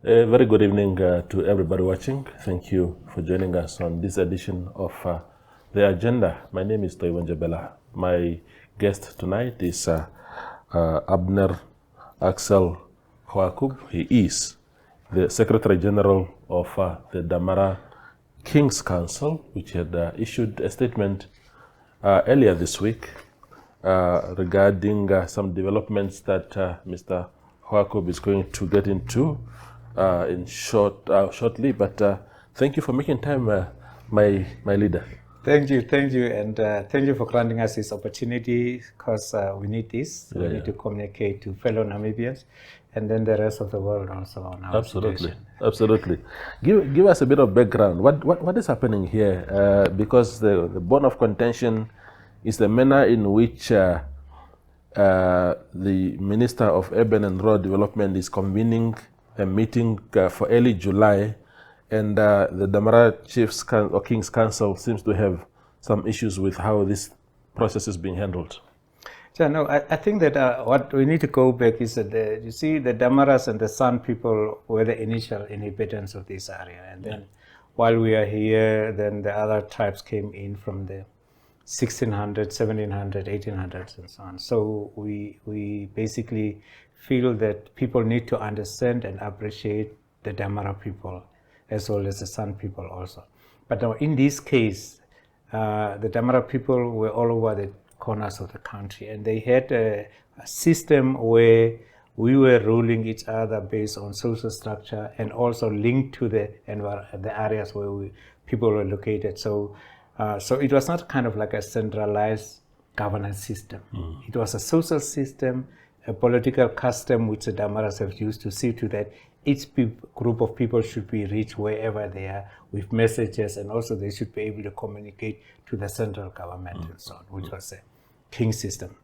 A very good evening to everybody watching. Thank you for joining us on this edition of The Agenda. My name is Toiwon Jabela. My guest tonight is Abner Xoagub. He is the Secretary General of the Damara King's Council, which had issued a statement earlier this week regarding some developments that Mr. Xoagub is going to get into shortly. But thank you for making time, my leader. Thank you, and thank you for granting us this opportunity, because we need this. We need to communicate to fellow Namibians, and then the rest of the world also on our situation. Absolutely. Give us a bit of background. What is happening here? Because the bone of contention is the manner in which the Minister of Urban and Rural Development is convening a meeting for early July, and the Damara Chiefs or King's Council seems to have some issues with how this process is being handled. Yeah, no, I think that what we need to go back is that you see the Damaras and the San people were the initial inhabitants of this area, and then while we are here, then the other tribes came in from the 1600, 1700, 1800s and so on. So we basically feel that people need to understand and appreciate the Damara people as well as the San people also. But now in this case, the Damara people were all over the corners of the country, and they had a system where we were ruling each other based on social structure and also linked to the areas where people were located. So it was not kind of like a centralized governance system. It was a social system, a political custom which the Damaras have used to see to that each group of people should be reached wherever they are with messages, and also they should be able to communicate to the central government and so on, which was a king system.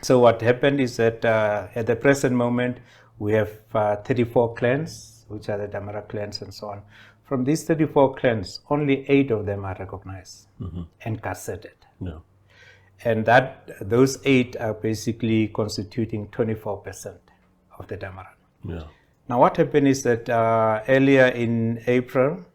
So what happened is that at the present moment, we have 34 clans, which are the Damara clans and so on. From these 34 clans, only 8 of them are recognized and gazetted. Yeah. And those 8 are basically constituting 24% of the Damara. Yeah. Now what happened is that earlier in April,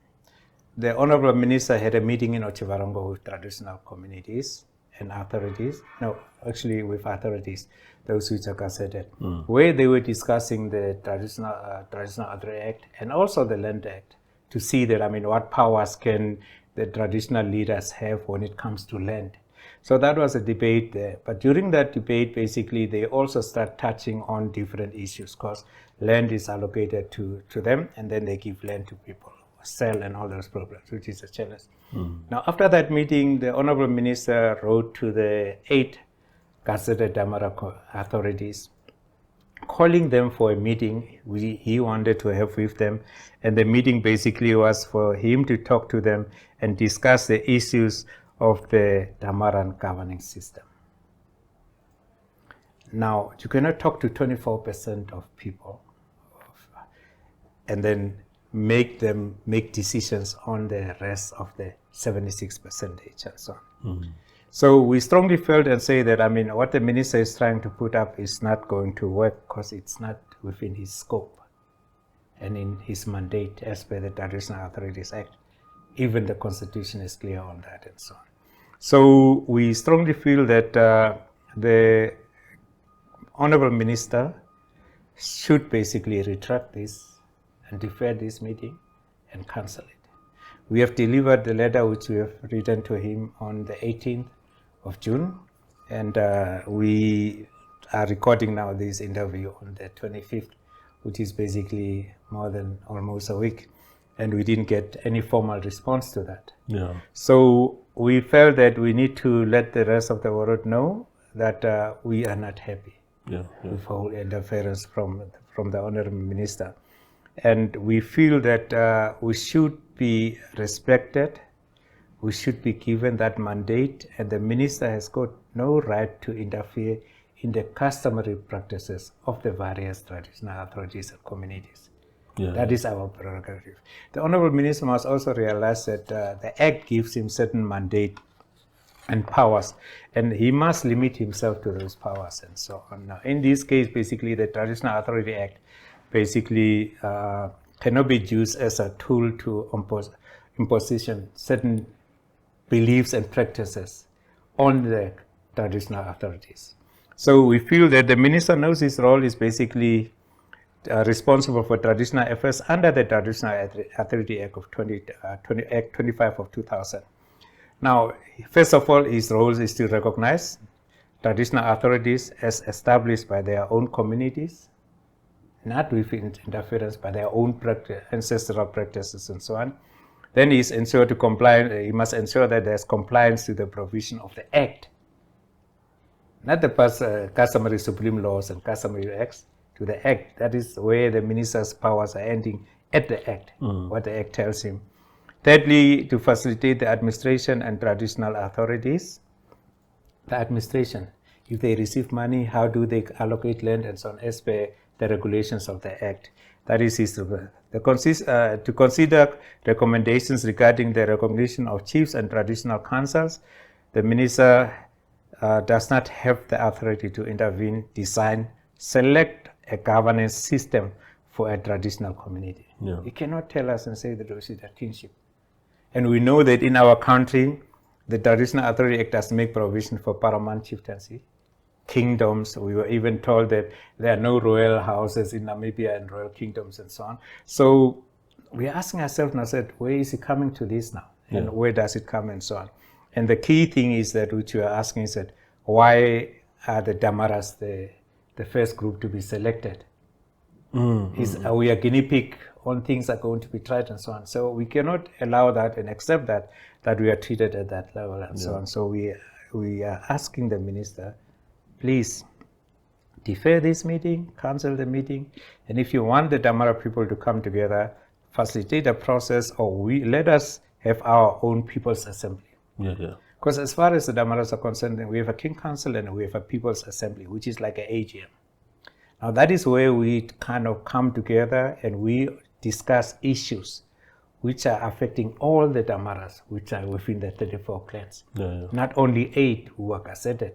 the Honorable Minister had a meeting in Otjiwarongo with traditional communities and authorities, with authorities, those which are gazetted, where they were discussing the Traditional Authority Act and also the Land Act, to see that, what powers can the traditional leaders have when it comes to land. So that was a debate there. But during that debate, basically, they also start touching on different issues, because land is allocated to them, and then they give land to people, sell, and all those problems, which is a challenge. Now, after that meeting, the Honorable Minister wrote to the 8 gazetted Damara authorities, calling them for a meeting he wanted to have with them. And the meeting basically was for him to talk to them and discuss the issues of the Damaran governing system. Now, you cannot talk to 24% of people and then make them make decisions on the rest of the 76% and so on. So we strongly felt and say that, what the minister is trying to put up is not going to work, because it's not within his scope and in his mandate as per the Traditional Authorities Act. Even the Constitution is clear on that and so on. So we strongly feel that the Honorable Minister should basically retract this and defer this meeting and cancel it. We have delivered the letter which we have written to him on the 18th of June, and we are recording now this interview on the 25th, which is basically more than almost a week, and we didn't get any formal response to that. Yeah. So we felt that we need to let the rest of the world know that we are not happy with whole interference from the Honorable Minister. And we feel that we should be respected, we should be given that mandate, and the minister has got no right to interfere in the customary practices of the various traditional authorities and communities. That is our prerogative. The Honorable Minister must also realize that the Act gives him certain mandate and powers, and he must limit himself to those powers and so on. Now, in this case, basically, the Traditional Authority Act basically cannot be used as a tool to imposition certain beliefs and practices on the traditional authorities. So we feel that the minister knows his role is basically responsible for traditional affairs under the Traditional Authority Act of 25 of 2000. Now, first of all, his role is to recognize traditional authorities as established by their own communities, not with interference by their own ancestral practices and so on. Then he must ensure that there's compliance to the provision of the Act, not the customary supreme laws and customary acts, to the Act. That is where the minister's powers are ending at the Act, what the Act tells him. Thirdly, to facilitate the administration and traditional authorities. The administration, if they receive money, how do they allocate land and so on, as per the regulations of the Act. That is his role. To consider recommendations regarding the recognition of chiefs and traditional councils, the minister does not have the authority to intervene, design, select a governance system for a traditional community. Yeah. He cannot tell us and say that we should have kinship. And we know that in our country, the Traditional Authority Act does make provision for paramount chieftaincy, kingdoms. We were even told that there are no royal houses in Namibia and royal kingdoms and so on. So we're asking ourselves now, where is it coming to this now? And where does it come and so on? And the key thing is that, which we are asking, is that why are the Damaras the first group to be selected? Are we a guinea pig? On things are going to be tried and so on. So we cannot allow that and accept that we are treated at that level and so on. So we are asking the minister, please defer this meeting, cancel the meeting, and if you want the Damara people to come together, facilitate a process, or let us have our own people's assembly. Because as far as the Damaras are concerned, we have a king council and we have a people's assembly, which is like an AGM. Now that is where we kind of come together and we discuss issues which are affecting all the Damaras, which are within the 34 clans. Not only 8 who are gazetted.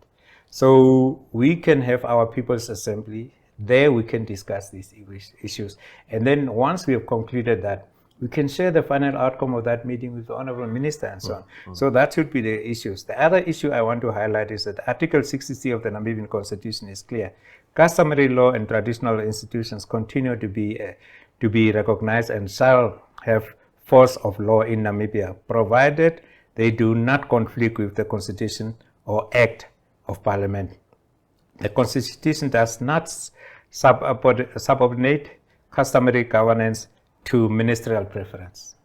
So we can have our people's assembly. There we can discuss these issues. And then once we have concluded that, we can share the final outcome of that meeting with the Honorable Minister and so on. So that should be the issues. The other issue I want to highlight is that Article 63 of the Namibian Constitution is clear. Customary law and traditional institutions continue to be recognized and shall have force of law in Namibia, provided they do not conflict with the Constitution or Act of Parliament. The Constitution does not subordinate customary governance to ministerial preference.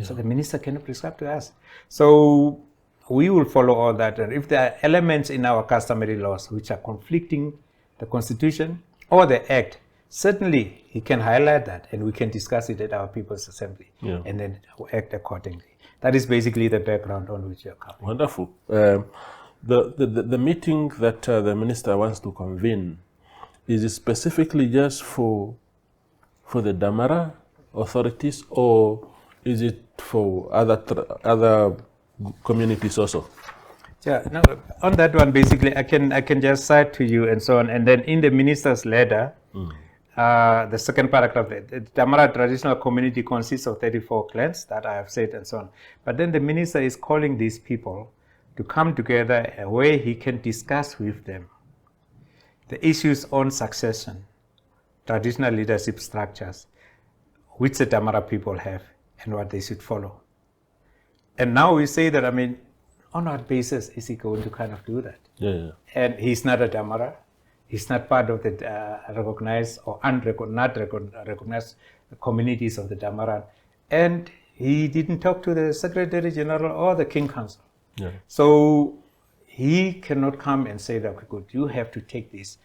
So the minister cannot prescribe to us. So we will follow all that. And if there are elements in our customary laws which are conflicting the Constitution or the Act, certainly he can highlight that and we can discuss it at our People's Assembly and then act accordingly. That is basically the background on which you are covering. Wonderful. The meeting that the minister wants to convene, is it specifically just for the Damara authorities, or is it for other communities also? Yeah, no, on that one, basically, I can just cite to you and so on. And then in the minister's letter, the second paragraph, the Damara traditional community consists of 34 clans that I have said and so on. But then the minister is calling these people to come together where he can discuss with them the issues on succession, traditional leadership structures, which the Damara people have and what they should follow. And now we say that, on what basis is he going to kind of do that? And he's not a Damara. He's not part of the recognized or not recognized communities of the Damara. And he didn't talk to the Secretary General or the King Council. So he cannot come and say that, okay, good, you have to take this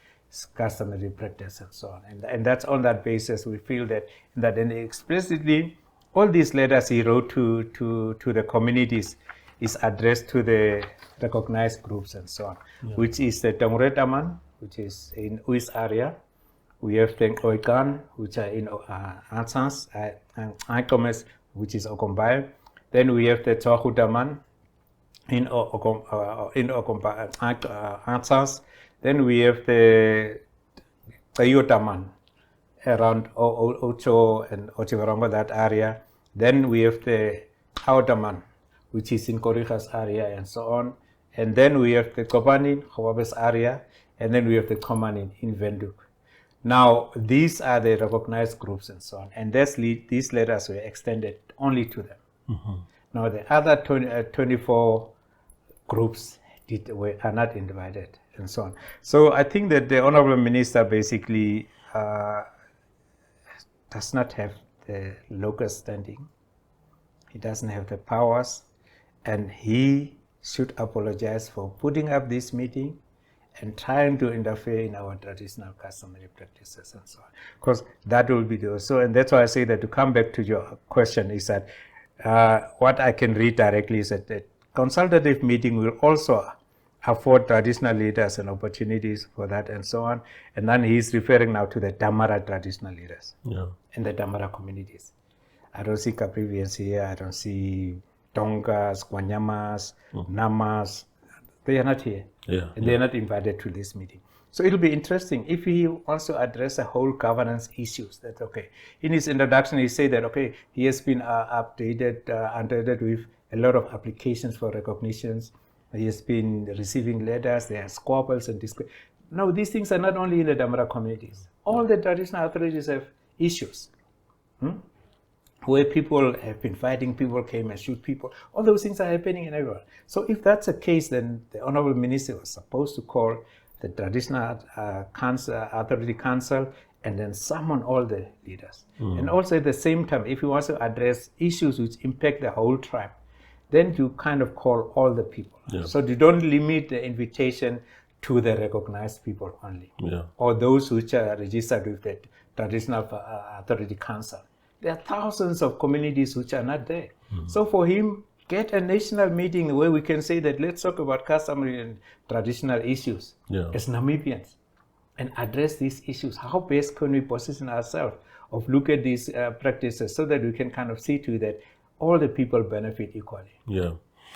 customary practice and so on. And that's on that basis we feel that and explicitly all these letters he wrote to the communities is addressed to the recognized groups and so on, which is the Tanguretaman, which is in Uis area. We have the Oikan, which are in Ansans, and Ankomes, which is Okombai. Then we have the Tsohutaman in Ansans. Then we have the Kayotaman around Ocho and Ochivarongo, that area. Then we have the Outerman, which is in Koriga's area and so on. And then we have the Kopanin, Hawabes area, and then we have the Komanin in Windhoek. Now, these are the recognized groups and so on. And these letters were extended only to them. Mm-hmm. Now, the other 24 groups are not invited and so on. So I think that the Honorable Minister basically does not have the local standing. He doesn't have the powers, and he should apologize for putting up this meeting and trying to interfere in our traditional customary practices and so on. Because that will be the so, and that's why I say that to come back to your question is that what I can read directly is that the consultative meeting will also afford traditional leaders and opportunities for that and so on. And then he's referring now to the Damara traditional leaders and the Damara communities. I don't see Caprivians here, I don't see Tongas, Kwanyamas, Namas. They are not here. And they are not invited to this meeting. So it'll be interesting if he also address the whole governance issues. That's okay. In his introduction, he said that, okay, he has been updated with a lot of applications for recognitions. He has been receiving letters, there are squabbles and discord. No, these things are not only in the Damara communities. All the traditional authorities have issues. Where people have been fighting, people came and shoot people. All those things are happening in everywhere. So if that's the case, then the Honorable Minister was supposed to call the Traditional Authority Council and then summon all the leaders. And also at the same time, if you want to address issues which impact the whole tribe, then you kind of call all the people. So you don't limit the invitation to the recognized people only, or those which are registered with the Traditional Authority Council. There are thousands of communities which are not there. So for him, get a national meeting where we can say that let's talk about customary and traditional issues as Namibians and address these issues. How best can we position ourselves of look at these practices so that we can kind of see to that all the people benefit equally.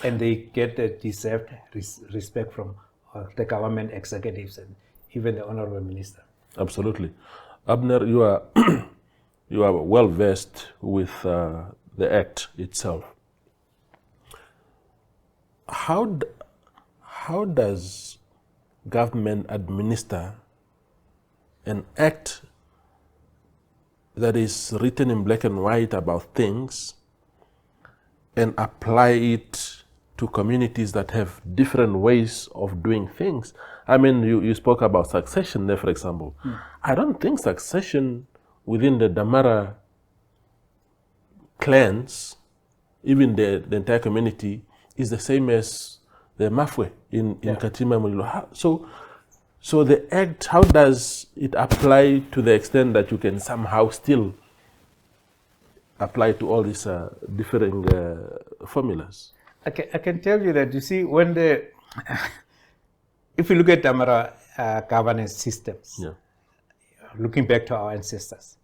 And they get the deserved respect from the government executives and even the Honorable Minister. Absolutely. Abner, you are you are well versed with the Act itself. How does government administer an Act that is written in black and white about things and apply it to communities that have different ways of doing things? I mean, you spoke about succession there, for example. I don't think succession within the Damara clans, even the entire community, is the same as the Mafwe in Katima Mulilo. So the Act, how does it apply to the extent that you can somehow still apply to all these differing formulas? I can tell you that, you see, when if you look at Damara governance systems, looking back to our ancestors,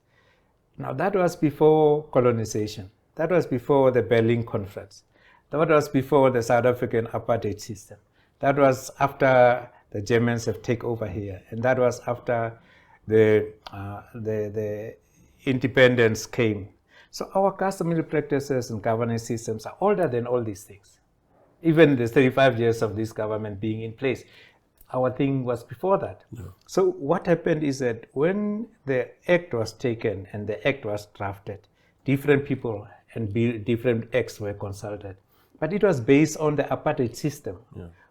now that was before colonization. That was before the Berlin Conference. That was before the South African apartheid system. That was after the Germans have taken over here. And that was after the independence came. So our customary practices and governance systems are older than all these things. Even the 35 years of this government being in place, our thing was before that. So what happened is that when the Act was taken and the Act was drafted, different people and different acts were consulted. But it was based on the apartheid system,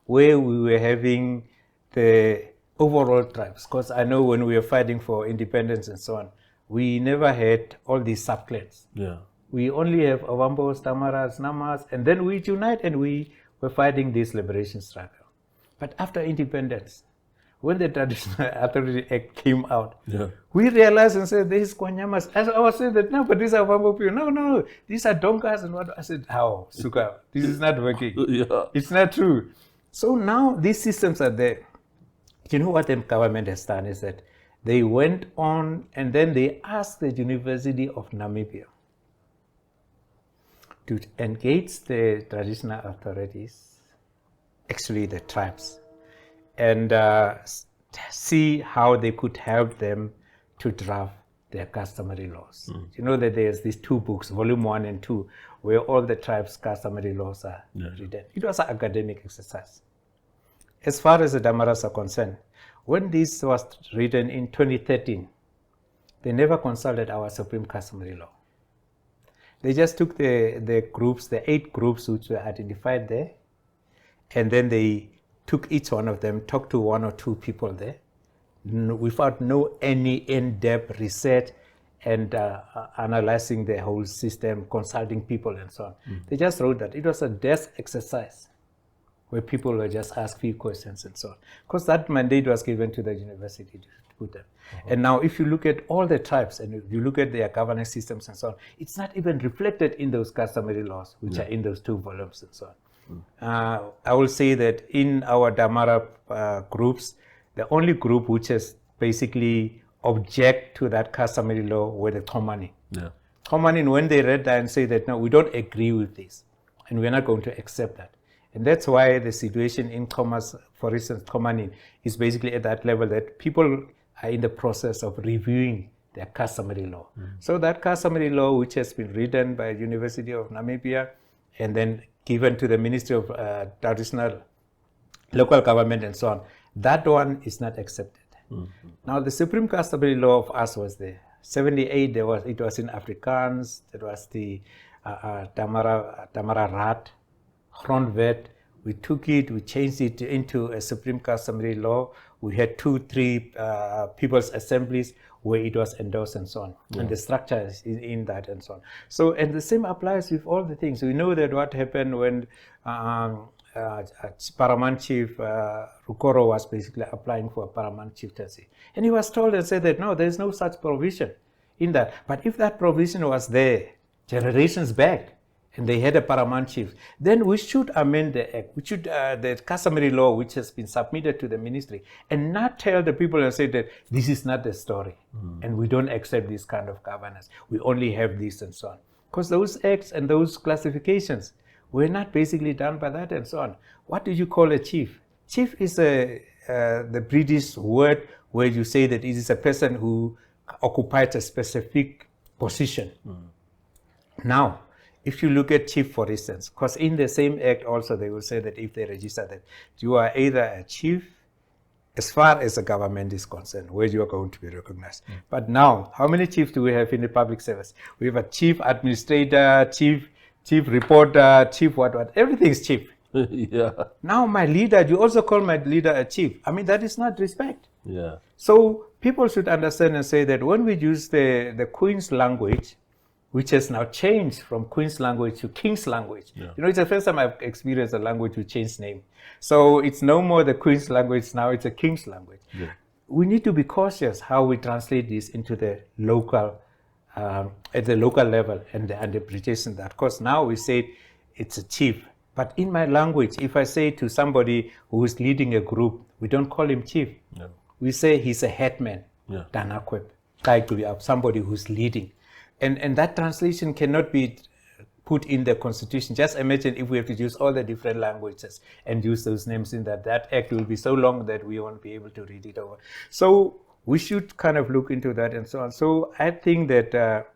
where we were having the overall tribes. Because I know when we were fighting for independence and so on, we never had all these subclans. We only have Ovambos, Damaras, Namas, and then we unite and we were fighting this liberation struggle. But after independence, when the Traditional Authority Act came out, we realized and said, this is Kwanyamas. As I was saying that, no, but these are Ovambo people. No, these are Donkas and what. I said, how, Suka, this is not working. It's not true. So now these systems are there. You know what the government has done is that they went on and then they asked the University of Namibia to engage the traditional authorities, actually the tribes, and see how they could help them to draft their customary laws. You know that there's these 2 books, volume 1 and 2, where all the tribes' customary laws are written. It was an academic exercise. As far as the Damaras are concerned, when this was written in 2013, they never consulted our supreme customary law. They just took the groups, the 8 groups which were identified there, and then they took each one of them, talked to 1 or 2 people there, without any in-depth research and analyzing the whole system, consulting people and so on. They just wrote that. It was a desk exercise where people were just asked few questions and so on. Because that mandate was given to the university to put them. And now if you look at all the tribes and if you look at their governance systems and so on, it's not even reflected in those customary laws, which are in those 2 volumes and so on. I will say that in our Damara groups, the only group which has basically object to that customary law were the Tomani. Tomani, when they read that and say that, no, we don't agree with this, and we're not going to accept that. And that's why the situation in Thomas, for instance, Tomani, is basically at that level that people are in the process of reviewing their customary law. So that customary law, which has been written by University of Namibia and then given to the Ministry of Traditional Local Government and so on, that one is not accepted. Now the supreme customary law of us was there. 78, it was in Afrikaans. There was the Damara Rat, Grondwet. We took it, we changed it into a supreme customary law. We had 2, 3 people's assemblies where it was endorsed and so on. And the structure is in that and so on. So, and the same applies with all the things. We know that what happened when Paramount Chief Rukoro was basically applying for a Paramount chieftaincy. And he was told and said that, no, there's no such provision in that. But if that provision was there generations back, and they had a paramount chief, then we should amend the act. We should, the customary law which has been submitted to the ministry, and not tell the people and say that this is not the story, and we don't accept this kind of governance. We only have this and so on. Because those acts and those classifications were not basically done by that and so on. What do you call a chief? Chief is the British word where you say that it is a person who occupies a specific position. Now, if you look at chief, for instance, because in the same act also they will say that if they register that you are either a chief, as far as the government is concerned, where you are going to be recognized. But now, how many chiefs do we have in the public service? We have a chief administrator, chief reporter, chief what, everything is chief. Now my leader, you also call my leader a chief. I mean, that is not respect. So people should understand and say that when we use the Queen's language, which has now changed from Queen's language to King's language. You know, it's the first time I've experienced a language to change name. So it's no more the Queen's language, now it's a King's language. We need to be cautious how we translate this into the local, at the local level and the interpretation that. Because now we say it's a chief. But in my language, if I say to somebody who is leading a group, we don't call him chief. We say he's a headman, Danakwep, somebody who's leading. And that translation cannot be put in the constitution. Just imagine if we have to use all the different languages and use those names in that act will be so long that we won't be able to read it over. So we should kind of look into that and so on. So I think that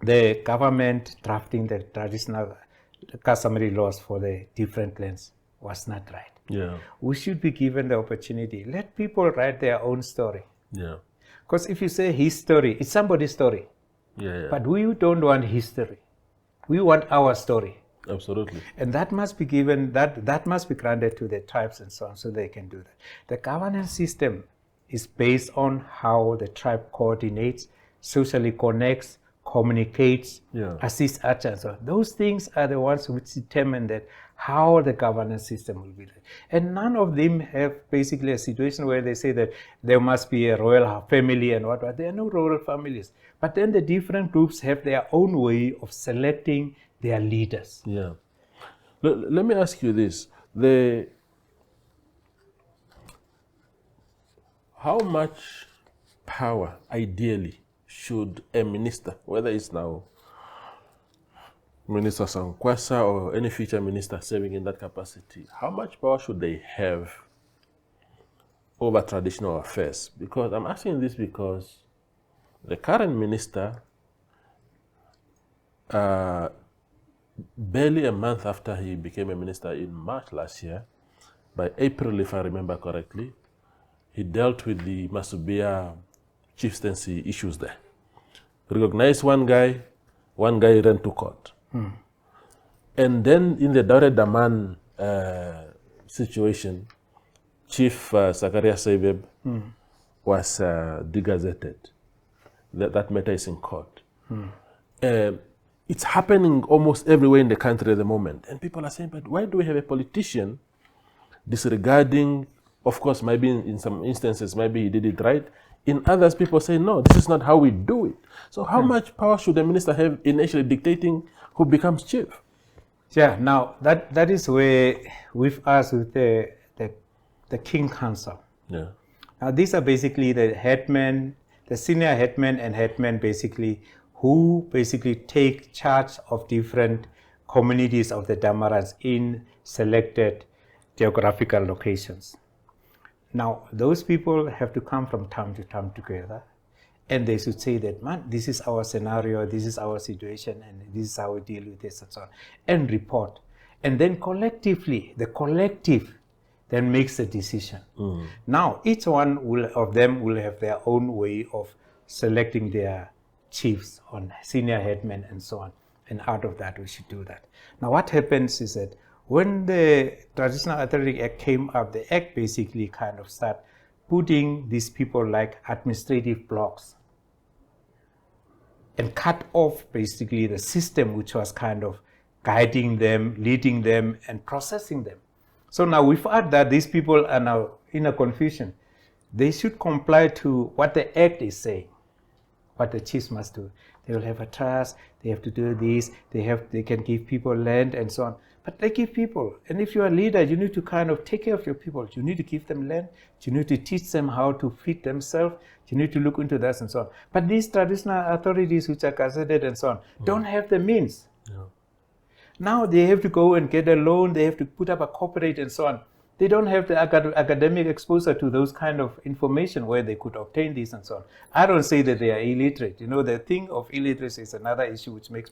the government drafting the traditional customary laws for the different lands was not right. We should be given the opportunity. Let people write their own story. Because if you say his story, it's somebody's story. But we don't want history. We want our story. Absolutely. And that must be given, that must be granted to the tribes and so on, so they can do that. The governance system is based on how the tribe coordinates, socially connects, communicates, assists others. So those things are the ones which determine that how the governance system will be. And none of them have basically a situation where they say that there must be a royal family and what. There are no royal families. But then the different groups have their own way of selecting their leaders. Let me ask you this. How much power, ideally, should a minister, whether it's now Minister Sankwasa or any future minister serving in that capacity, how much power should they have over traditional affairs? Because I'm asking this because The current minister, barely a month after he became a minister in March last year, by April, if I remember correctly, he dealt with the Masubia chieftaincy issues there. Recognized one guy ran to court. And then in the Daure Daman situation, Chief Sankwasa James was degazetted. That matter is in court. It's happening almost everywhere in the country at the moment. And people are saying, but why do we have a politician disregarding, of course, maybe in some instances, maybe he did it right. In others, people say, no, this is not how we do it. So how much power should the minister have in actually dictating who becomes chief? Yeah, now that is where with us, with the King Council. Yeah. Now these are basically the headmen, the senior headmen and headmen basically, who basically take charge of different communities of the Damaras in selected geographical locations. Now, those people have to come from time to time together, and they should say that, man, this is our scenario, this is our situation, and this is how we deal with this and so on, and report. And then collectively, the collective then makes a decision. Now, each one of them will have their own way of selecting their chiefs on senior headmen and so on. And out of that, we should do that. Now, what happens is that when the Traditional Authority Act came up, the Act basically kind of started putting these people like administrative blocks and cut off basically the system which was kind of guiding them, leading them, and processing them. So now without that, these people are now in a confusion. They should comply to what the Act is saying, what the chiefs must do. They will have a trust, they have to do this, they can give people land and so on. But they give people, and if you're a leader, you need to kind of take care of your people. You need to give them land, you need to teach them how to feed themselves, you need to look into that and so on. But these traditional authorities which are gazetted and so on, don't have the means. Yeah. Now they have to go and get a loan, they have to put up a corporate and so on. They don't have the academic exposure to those kind of information where they could obtain this and so on. I don't say that they are illiterate. You know, the thing of illiteracy is another issue which makes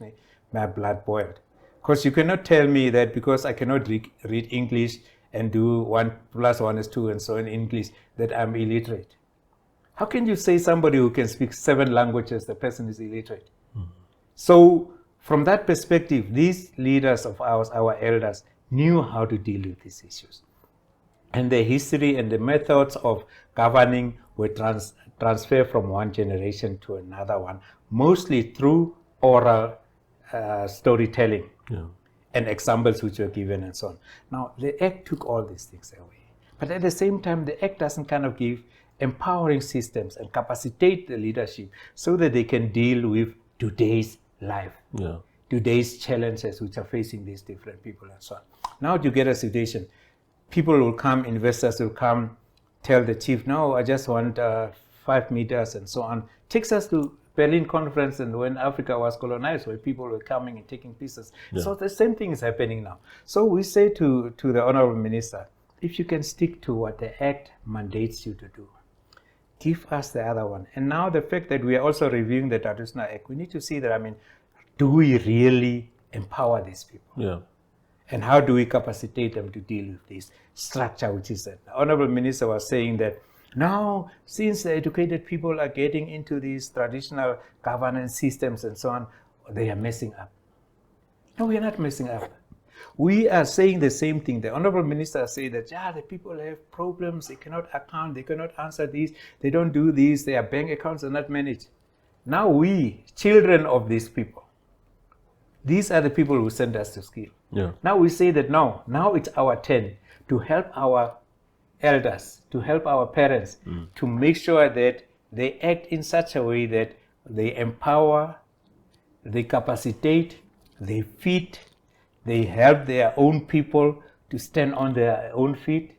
my blood boil. Because you cannot tell me that because I cannot read English and do 1 + 1 is 2 and so on in English, that I'm illiterate. How can you say somebody who can speak 7 languages, the person is illiterate? So from that perspective, these leaders of ours, our elders, knew how to deal with these issues. And the history and the methods of governing were transferred from one generation to another one, mostly through oral storytelling. Yeah. And examples which were given and so on. Now, the Act took all these things away. But at the same time, the Act doesn't kind of give empowering systems and capacitate the leadership so that they can deal with today's life, today's challenges which are facing these different people and so on. Now you get a situation. People will come, investors will come, tell the chief, no, I just want 5 meters and so on. Takes us to Berlin Conference and when Africa was colonized, where people were coming and taking pieces. Yeah. So the same thing is happening now. So we say to the Honorable Minister, if you can stick to what the Act mandates you to do, give us the other one. And now the fact that we are also reviewing the Traditional Act, we need to see that, I mean, do we really empower these people? Yeah. And how do we capacitate them to deal with this structure, which is that the Honorable Minister was saying that now, since the educated people are getting into these traditional governance systems and so on, they are messing up. No, we are not messing up. We are saying the same thing. The Honorable Minister said that, the people have problems, they cannot account, they cannot answer this, they don't do this, their bank accounts are not managed. Now we, children of these people, these are the people who sent us to school. Yeah. Now we say that now it's our turn to help our elders, to help our parents, to make sure that they act in such a way that they empower, they capacitate, they feed, they help their own people to stand on their own feet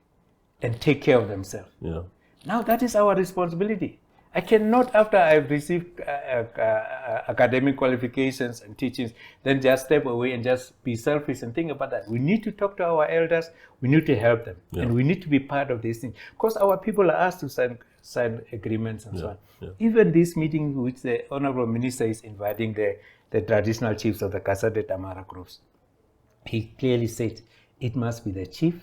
and take care of themselves. Yeah. Now that is our responsibility. I cannot, after I've received academic qualifications and teachings, then just step away and just be selfish and think about that. We need to talk to our elders, we need to help them, and we need to be part of these things. Because our people are asked to sign agreements and so on. Yeah. Even this meeting, which the Honorable Minister is inviting the traditional chiefs of the Casa de Damara groups, he clearly said it must be the chief,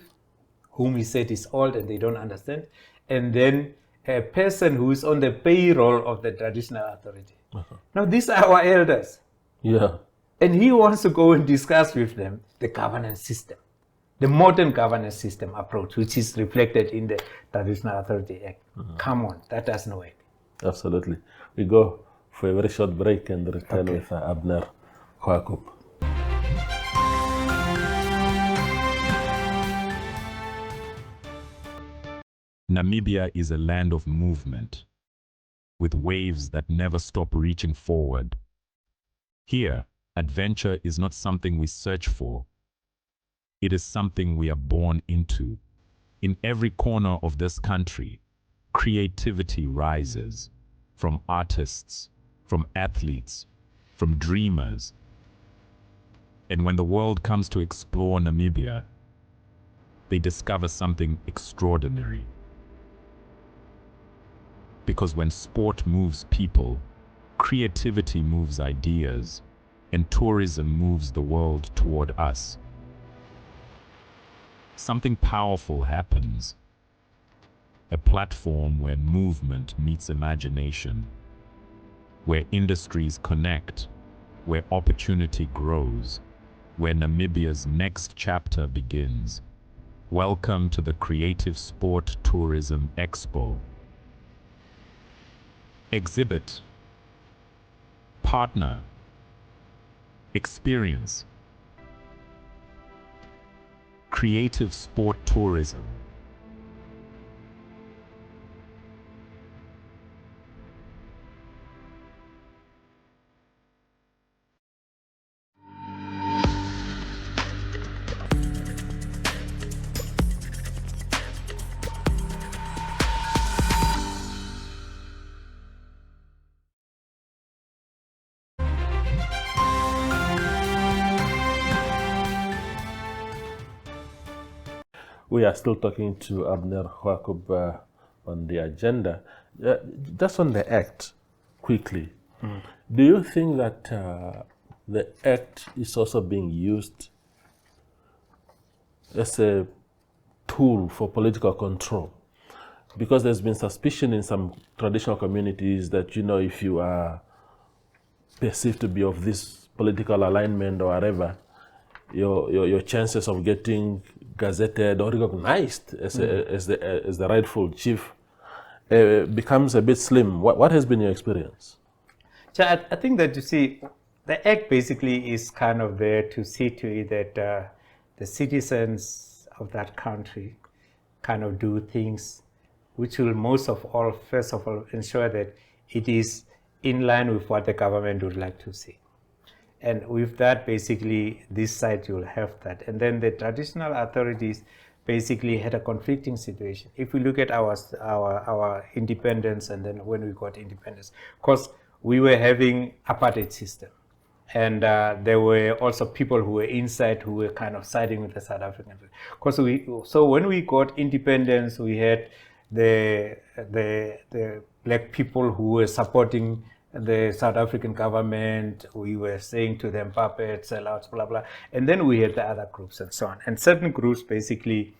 whom he said is old and they don't understand, and then a person who is on the payroll of the traditional authority. Now, these are our elders. Yeah. And he wants to go and discuss with them the governance system, the modern governance system approach, which is reflected in the Traditional Authority Act. Come on, that doesn't work. Absolutely. We go for a very short break and return with Abner Xoagub. Namibia is a land of movement, with waves that never stop reaching forward. Here, adventure is not something we search for. It is something we are born into. In every corner of this country, creativity rises, from artists, from athletes, from dreamers. And when the world comes to explore Namibia, they discover something extraordinary. Because when sport moves people, creativity moves ideas, and tourism moves the world toward us. Something powerful happens. A platform where movement meets imagination, where industries connect, where opportunity grows, where Namibia's next chapter begins. Welcome to the Creative Sport Tourism Expo. Exhibit, partner, experience. Creative sport tourism. We are still talking to Abner Xoagub on the agenda. Just on the Act, quickly, do you think that the Act is also being used as a tool for political control? Because there's been suspicion in some traditional communities that, you know, if you are perceived to be of this political alignment or whatever, your chances of getting gazetted or recognized as the rightful chief becomes a bit slim. What has been your experience? So I think that, you see, the Act basically is kind of there to see to it that the citizens of that country kind of do things which will first of all, ensure that it is in line with what the government would like to see. And with that, basically, this side you'll have that. And then the traditional authorities basically had a conflicting situation. If we look at our independence, and then when we got independence, because we were having apartheid system. And there were also people who were inside who were kind of siding with the South African. So when we got independence, we had the black people who were supporting the South African government. We were saying to them, puppets, sellouts, blah, blah. And then we had the other groups and so on. And certain groups basically,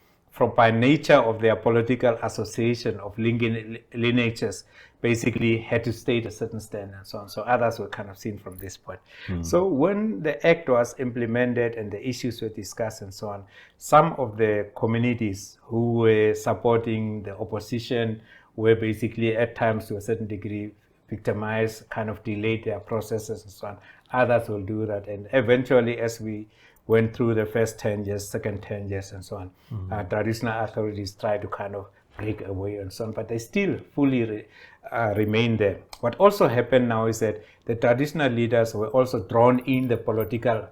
by nature of their political association of lineages, basically had to stay at a certain stand and so on. So others were kind of seen from this point. So when the Act was implemented and the issues were discussed and so on, some of the communities who were supporting the opposition were basically at times to a certain degree victimized, kind of delayed their processes and so on. Others will do that. And eventually, as we went through the first 10 years, second 10 years and so on, traditional authorities try to kind of break away and so on, but they still fully remain there. What also happened now is that the traditional leaders were also drawn in the political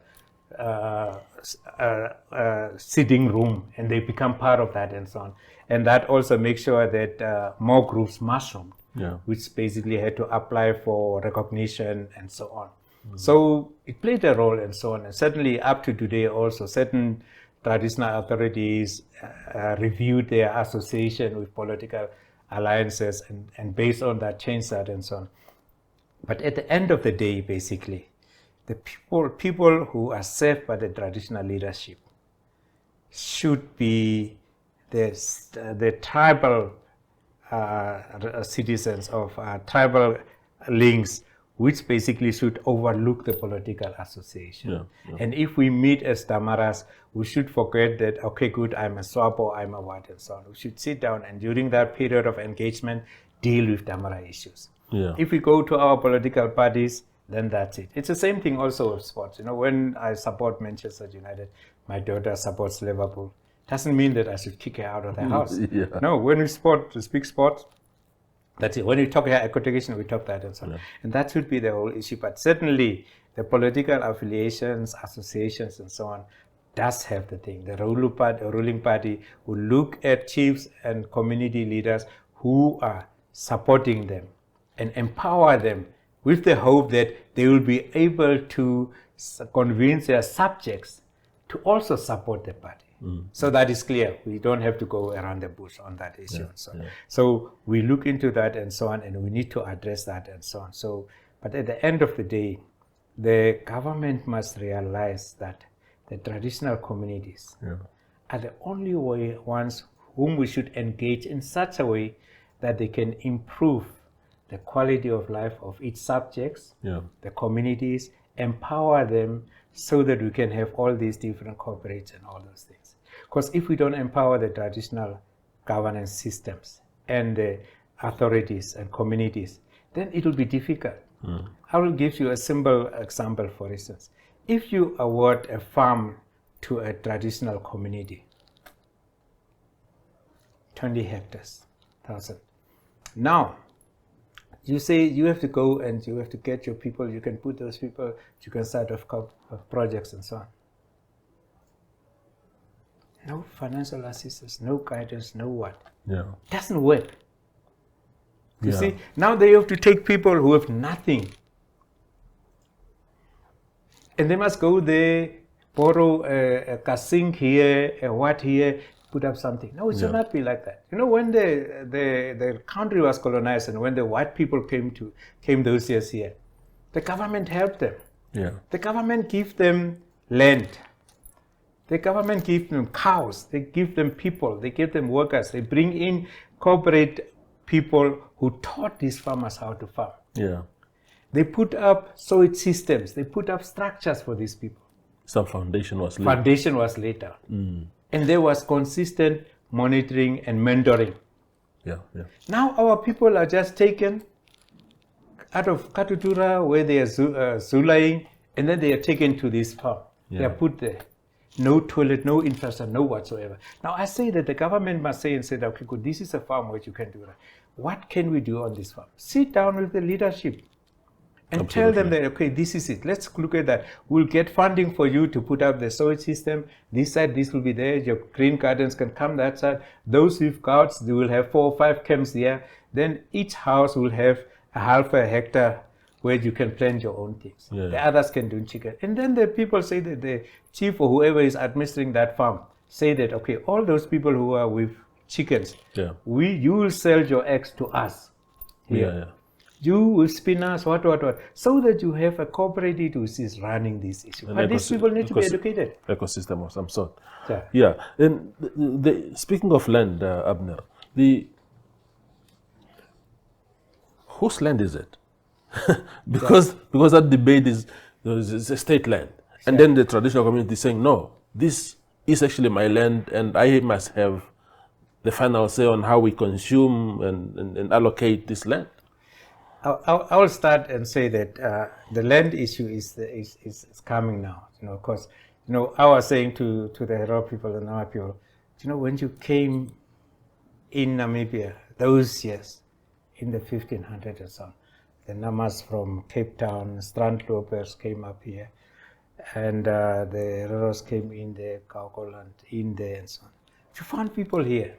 sitting room, and they become part of that and so on. And that also makes sure that more groups mushroomed, which basically had to apply for recognition and so on. So it played a role and so on. And certainly up to today also, certain traditional authorities reviewed their association with political alliances, and based on that change that and so on. But at the end of the day, basically, the people who are served by the traditional leadership should be the tribal citizens of tribal links, which basically should overlook the political association. Yeah, yeah. And if we meet as Damaras, we should forget that, okay, good, I'm a Swapo, I'm a what, and so on. We should sit down and during that period of engagement, deal with Damara issues. Yeah. If we go to our political parties, then that's it. It's the same thing also with sports. When I support Manchester United, my daughter supports Liverpool. Doesn't mean that I should kick her out of the house. Yeah. No, when we speak sports, that's it. When we talk equity, we talk that and so on. Yeah. And that should be the whole issue. But certainly the political affiliations, associations, and so on does have the thing. The ruling party will look at chiefs and community leaders who are supporting them and empower them with the hope that they will be able to convince their subjects to also support the party. So that is clear. We don't have to go around the bush on that issue. So we look into that and so on, and we need to address that and so on. But at the end of the day, the government must realize that the traditional communities are the only ones whom we should engage in such a way that they can improve the quality of life of its subjects, the communities, empower them so that we can have all these different corporates and all those things. Because if we don't empower the traditional governance systems and the authorities and communities, then it will be difficult. I will give you a simple example, for instance. If you award a farm to a traditional community, 20 hectares, 1,000. Now, you say you have to go and you have to get your people, you can put those people, you can start off projects and so on. No financial assistance, no guidance, no what. Doesn't work. You see, now they have to take people who have nothing. And they must go there, borrow a kasink here, a what here, put up something. No, it should not be like that. When the country was colonized and when the white people came those years here, the government helped them. The government gave them land. The government gave them cows. They give them people. They give them workers. They bring in corporate people who taught these farmers how to farm. They put up sewage systems. They put up structures for these people. Some foundation was laid. Foundation was laid down. And there was consistent monitoring and mentoring. Now our people are just taken out of Katutura where they are Zulaying, and then they are taken to this farm. They are put there. No toilet, no infrastructure, no whatsoever. Now I say that the government must say and say, okay, good, this is a farm where you can do that. What can we do on this farm? Sit down with the leadership and tell them that, okay, this is it. Let's look at that. We'll get funding for you to put up the sewage system. This side, this will be there. Your green gardens can come that side. Those with goats, they will have 4 or 5 camps there. Then each house will have a half a hectare where you can plant your own things. The others can do chicken. And then the people say that the chief or whoever is administering that farm say that, okay, all those people who are with chickens, you will sell your eggs to us. You will spin us, what, so that you have a cooperative which is running this issue. But these people need to be educated. Ecosystem of some sort. And speaking of land, Abner, whose land is it? because that debate is a state land. And then the traditional community is saying, no, this is actually my land and I must have the final say on how we consume and allocate this land. I will start and say that the land issue is coming now. Because I was saying to the Hero people and our people, when you came in Namibia those years in the 1500s and so on, the Namas from Cape Town, Strandlopers came up here, and the Heroes came in there, Kaukoland in there, and so on. You found people here.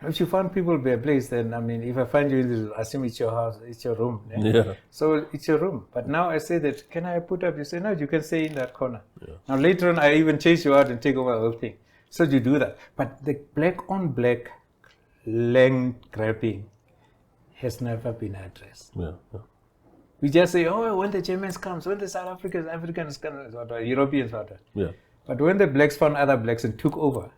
If you find people by a place, then if I find you in this, I assume it's your house, it's your room. So it's your room. But now I say that, can I put up? You say, no, you can stay in that corner. Now later on, I even chase you out and take over the whole thing. So you do that. But the black on black land grabbing has never been addressed. Yeah. Yeah. We just say, oh, when the Germans come, when the South Africans come, Europeans, Yeah. but when the blacks found other blacks and took over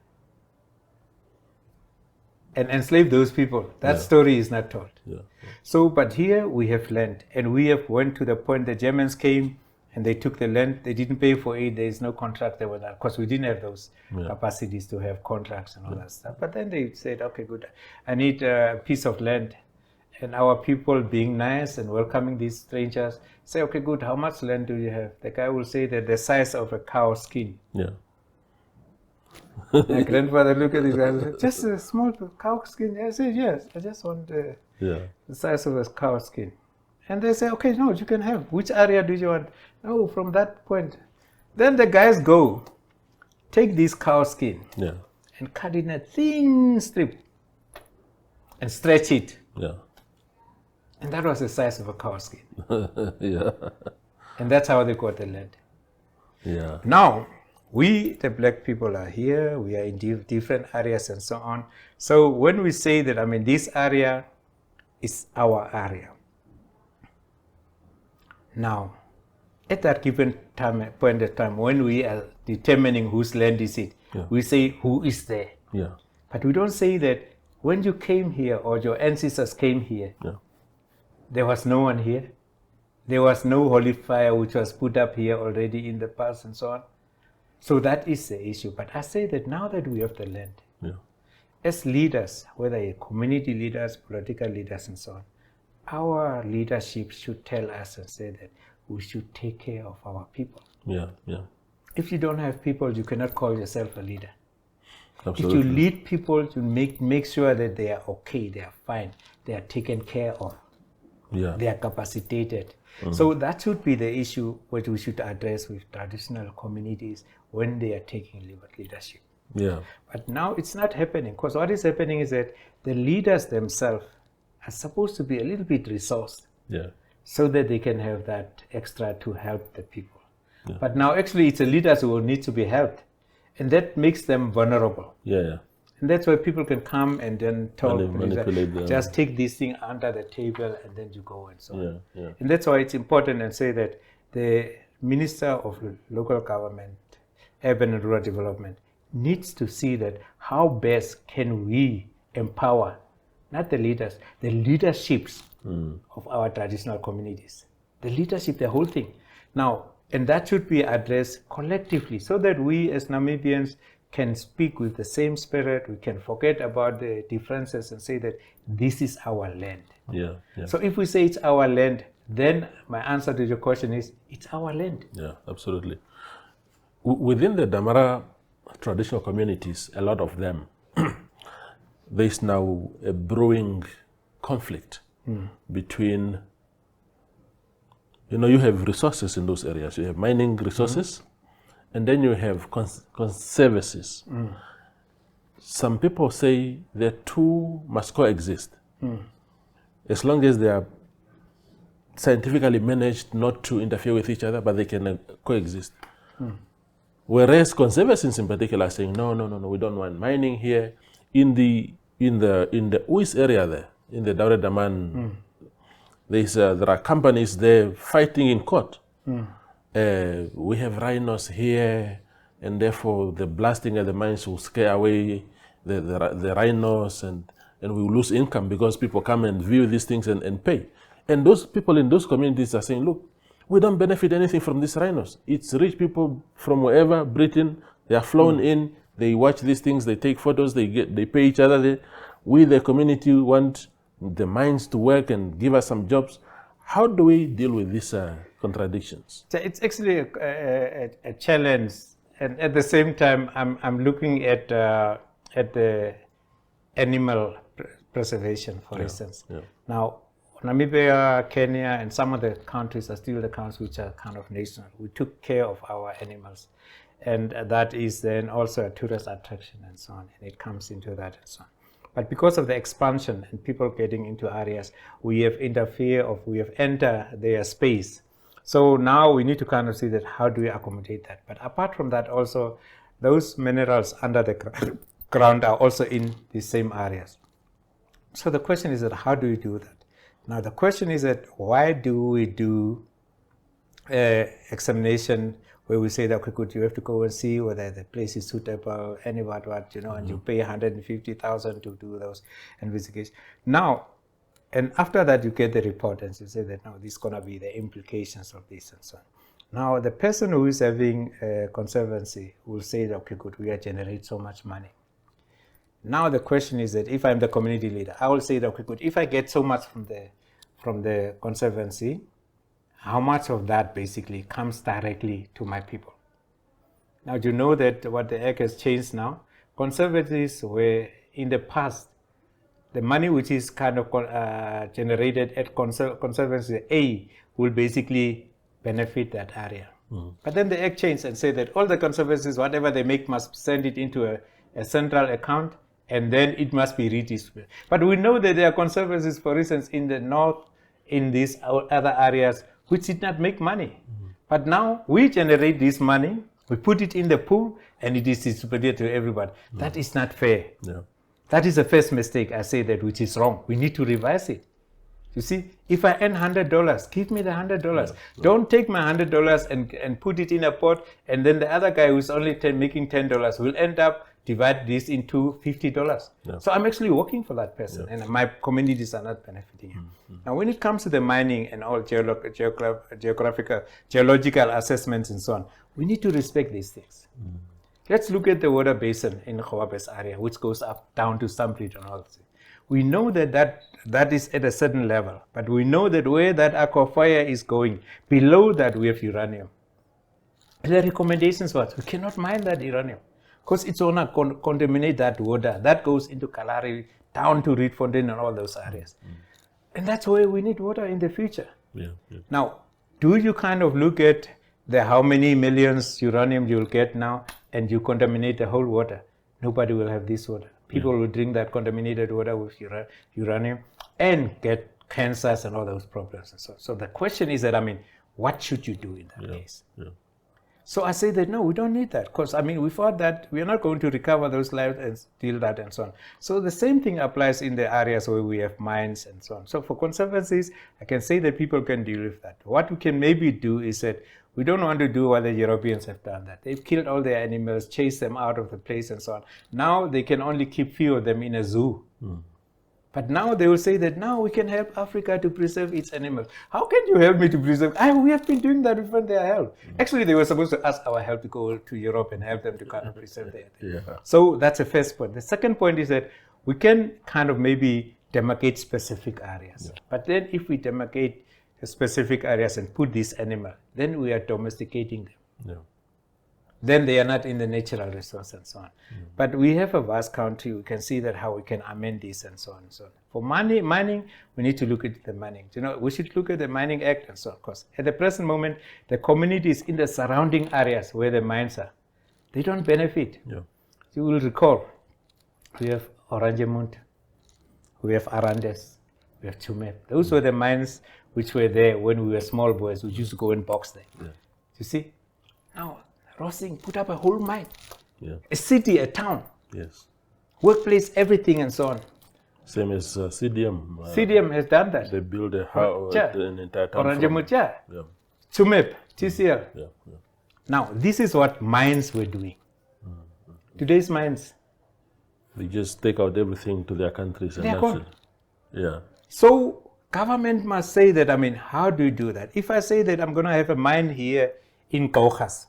and enslaved those people, that story is not told. Yeah. So, but here we have land, and we have went to the point the Germans came and they took the land. They didn't pay for it. There is no contract there with that. Of course, we didn't have those capacities to have contracts and all that stuff. But then they said, okay, good. I need a piece of land. And our people, being nice and welcoming these strangers, say, okay, good. How much land do you have? The guy will say that the size of a cow skin. Yeah. My grandfather looked at this guy and said, just a small cow skin. I said, yes, I just want the size of a cow skin. And they say, okay, no, you can have. Which area do you want? No, from that point. Then the guys go, take this cow skin and cut it in a thin strip and stretch it. Yeah. And that was the size of a cow skin. Yeah. And that's how they got the land. Yeah. Now, we, the black people, are here. We are in different areas and so on. So when we say that, I mean, this area is our area. Now, at that given point of time, when we are determining whose land is it, we say who is there. Yeah. But we don't say that when you came here or your ancestors came here, there was no one here. There was no holy fire which was put up here already in the past and so on. So that is the issue. But I say that now that we have the land, as leaders, whether community leaders, political leaders and so on, our leadership should tell us and say that we should take care of our people. Yeah. Yeah. If you don't have people, you cannot call yourself a leader. Absolutely. If you lead people, you make sure that they are okay, they are fine, they are taken care of. They are capacitated. So that should be the issue which we should address with traditional communities when they are taking leadership. Yeah. But now it's not happening, because what is happening is that the leaders themselves are supposed to be a little bit resourced so that they can have that extra to help the people. But now actually it's the leaders who will need to be helped, and that makes them vulnerable. Yeah. And that's why people can come and then talk, manipulate them. just take this thing under the table and then you go and so on. Yeah. And that's why it's important and say that the Minister of Local Government, Urban and Rural Development needs to see that how best can we empower, not the leaders, the leaderships of our traditional communities. The leadership, the whole thing. Now, and that should be addressed collectively so that we as Namibians can speak with the same spirit. We can forget about the differences and say that this is our land. Yeah. So if we say it's our land, then my answer to your question is it's our land. Yeah, absolutely. Within the Damara traditional communities, a lot of them, there's now a brewing conflict between, you have resources in those areas. You have mining resources, and then you have conservancies. Some people say the two must coexist as long as they are scientifically managed not to interfere with each other, but they can coexist. Whereas conservancies in particular are saying, no, we don't want mining here. In the Uis area there, in the Daure Daman, there are companies there fighting in court. We have rhinos here, and therefore the blasting of the mines will scare away the rhinos, and we will lose income because people come and view these things and pay. And those people in those communities are saying, look, we don't benefit anything from these rhinos. It's rich people from wherever, Britain, they are flown in, they watch these things, they take photos, they pay each other. We, the community, want the mines to work and give us some jobs. How do we deal with these contradictions? So it's actually a challenge, and at the same time, I'm looking at the animal preservation, for instance. Now, Namibia, Kenya, and some of the countries are still the countries which are kind of national. We took care of our animals, and that is then also a tourist attraction and so on, and it comes into that and so on. But because of the expansion and people getting into areas, we have interfered or we have entered their space. So now we need to kind of see that how do we accommodate that. But apart from that, also those minerals under the ground are also in the same areas. So the question is that how do we do that? Now the question is that why do we do examination where we say that, okay, good, you have to go and see whether the place is suitable, and and you pay 150,000 to do those investigations. Now, and after that you get the report and you say that, no, this is going to be the implications of this and so on. Now, the person who is having conservancy will say that, okay, good, we are generate so much money. Now the question is that if I'm the community leader, I will say that, okay, good, if I get so much from the conservancy, how much of that basically comes directly to my people? Now, do you know that what the act has changed now? Conservancies were, in the past, the money which is kind of generated at conservancy A will basically benefit that area. But then the act changed and said that all the conservancies, whatever they make, must send it into a central account, and then it must be redistributed. But we know that there are conservancies, for instance, in the north, in these other areas, which did not make money. But now we generate this money, we put it in the pool, and it is distributed to everybody. That is not fair. Yeah. That is the first mistake, I say that, which is wrong. We need to revise it. You see, if I earn $100, give me the $100. Yeah. Don't take my $100 and put it in a pot, and then the other guy who's only making $10 will end up divide this into $50. Yeah. So I'm actually working for that person, and my communities are not benefiting him. Now, when it comes to the mining and all geological assessments and so on, we need to respect these things. Let's look at the water basin in Xoagub's area, which goes up, down to Stampede and all that. We know that is at a certain level, but we know that where that aquifer is going, below that we have uranium. And the recommendations was, we cannot mine that uranium, because it's going to contaminate that water. That goes into Kalahari, down to Rietfontein and all those areas. And that's where we need water in the future. Now, do you kind of look at how many millions uranium you'll get now, and you contaminate the whole water? Nobody will have this water. People will drink that contaminated water with uranium and get cancers and all those problems. And so the question is that, what should you do in that case? So I say that, no, we don't need that, because, we thought that we are not going to recover those lives and steal that and so on. So the same thing applies in the areas where we have mines and so on. So for conservancies, I can say that people can deal with that. What we can maybe do is that we don't want to do what the Europeans have done. That they've killed all their animals, chased them out of the place and so on. Now they can only keep few of them in a zoo. But now they will say that now we can help Africa to preserve its animals. How can you help me to preserve? We have been doing that with their help. Actually, they were supposed to ask our help to go to Europe and help them to kind of preserve their thing. So that's the first point. The second point is that we can kind of maybe demarcate specific areas. But then if we demarcate specific areas and put this animal, then we are domesticating them. Then they are not in the natural resource and so on. But we have a vast country. We can see that how we can amend this and so on and so on. For mining, we need to look at the mining. We should look at the Mining Act and so on. Because at the present moment, the communities in the surrounding areas where the mines are, they don't benefit. You will recall, we have Oranjemund, we have Arandes, we have Chumep. Those were the mines which were there when we were small boys. We used to go and box there. You see? Now, Rosing put up a whole mine. A city, a town. Workplace, everything and so on. Same as CDM. CDM has done that. They build a house, an entire town. Oranjemund, Chumep, TCL. Now, this is what mines were doing. Today's mines. They just take out everything to their countries. And that's it. So, government must say that, how do you do that? If I say that I'm going to have a mine here in Kaukas,